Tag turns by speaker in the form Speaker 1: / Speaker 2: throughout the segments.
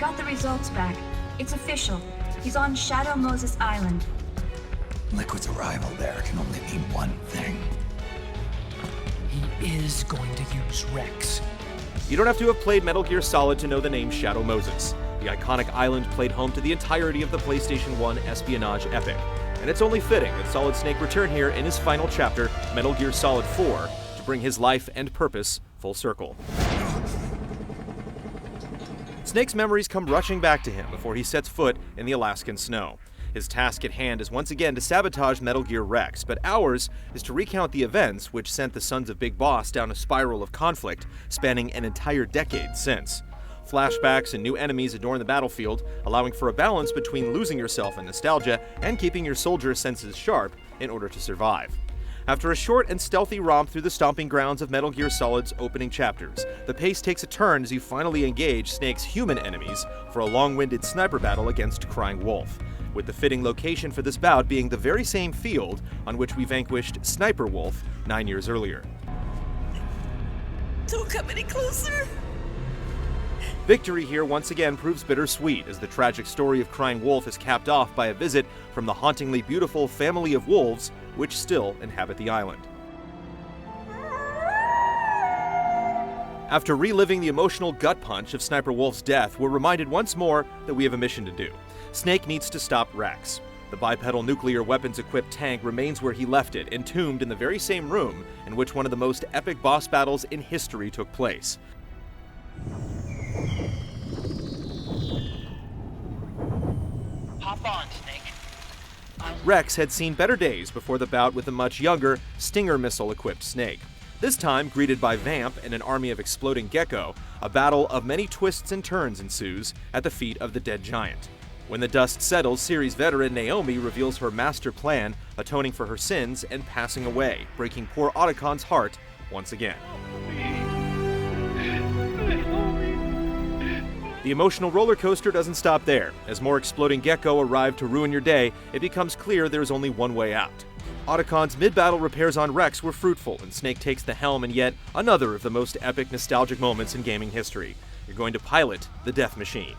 Speaker 1: got the results back. It's official. He's on Shadow Moses Island.
Speaker 2: Liquid's arrival there can only mean one thing.
Speaker 3: He is going to use Rex.
Speaker 4: You don't have to have played Metal Gear Solid to know the name Shadow Moses. The iconic island played home to the entirety of the PlayStation 1 espionage epic, and it's only fitting that Solid Snake return here in his final chapter, Metal Gear Solid 4, to bring his life and purpose full circle. Snake's memories come rushing back to him before he sets foot in the Alaskan snow. His task at hand is once again to sabotage Metal Gear Rex, but ours is to recount the events which sent the Sons of Big Boss down a spiral of conflict spanning an entire decade since. Flashbacks and new enemies adorn the battlefield, allowing for a balance between losing yourself in nostalgia and keeping your soldier senses sharp in order to survive. After a short and stealthy romp through the stomping grounds of Metal Gear Solid's opening chapters, the pace takes a turn as you finally engage Snake's human enemies for a long-winded sniper battle against Crying Wolf, with the fitting location for this bout being the very same field on which we vanquished Sniper Wolf 9 years earlier.
Speaker 5: Don't come any closer!
Speaker 4: Victory here once again proves bittersweet as the tragic story of Crying Wolf is capped off by a visit from the hauntingly beautiful family of wolves which still inhabit the island. After reliving the emotional gut punch of Sniper Wolf's death, we're reminded once more that we have a mission to do. Snake needs to stop Rex. The bipedal nuclear weapons-equipped tank remains where he left it, entombed in the very same room in which one of the most epic boss battles in history took place.
Speaker 3: Hop on, Snake.
Speaker 4: Rex had seen better days before the bout with the much younger, Stinger missile-equipped Snake. This time, greeted by Vamp and an army of exploding Gecko, a battle of many twists and turns ensues at the feet of the dead giant. When the dust settles, series veteran Naomi reveals her master plan, atoning for her sins and passing away, breaking poor Otacon's heart once again. The emotional roller coaster doesn't stop there. As more exploding Gecko arrive to ruin your day, it becomes clear there's only one way out. Otacon's mid-battle repairs on Rex were fruitful, and Snake takes the helm in yet another of the most epic nostalgic moments in gaming history. You're going to pilot the Death Machine.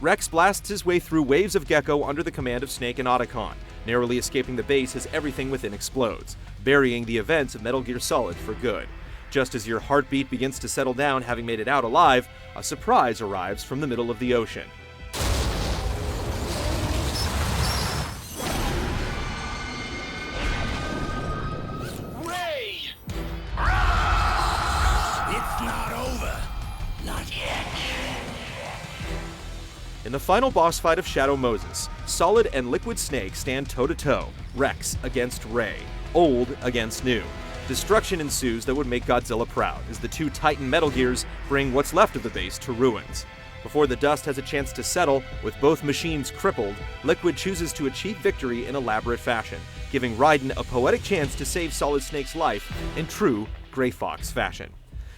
Speaker 4: Rex blasts his way through waves of Gecko under the command of Snake and Otacon, narrowly escaping the base as everything within explodes, burying the events of Metal Gear Solid for good. Just as your heartbeat begins to settle down having made it out alive, a surprise arrives from the middle of the ocean.
Speaker 2: Ray! It's not over. Not yet.
Speaker 4: In the final boss fight of Shadow Moses, Solid and Liquid Snake stand toe-to-toe, Rex against Ray, old against new. Destruction ensues that would make Godzilla proud, as the two Titan Metal Gears bring what's left of the base to ruins. Before the dust has a chance to settle, with both machines crippled, Liquid chooses to achieve victory in elaborate fashion, giving Raiden a poetic chance to save Solid Snake's life in true Gray Fox fashion.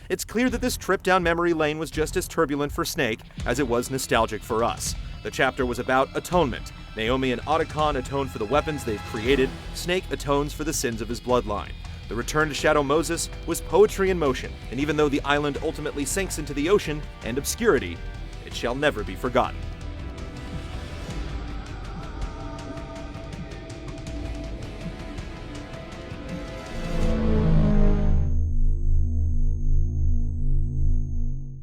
Speaker 4: It's clear that this trip down memory lane was just as turbulent for Snake as it was nostalgic for us. The chapter was about atonement. Naomi and Otacon atone for the weapons they've created, Snake atones for the sins of his bloodline. The return to Shadow Moses was poetry in motion, and even though the island ultimately sinks into the ocean and obscurity, it shall never be forgotten.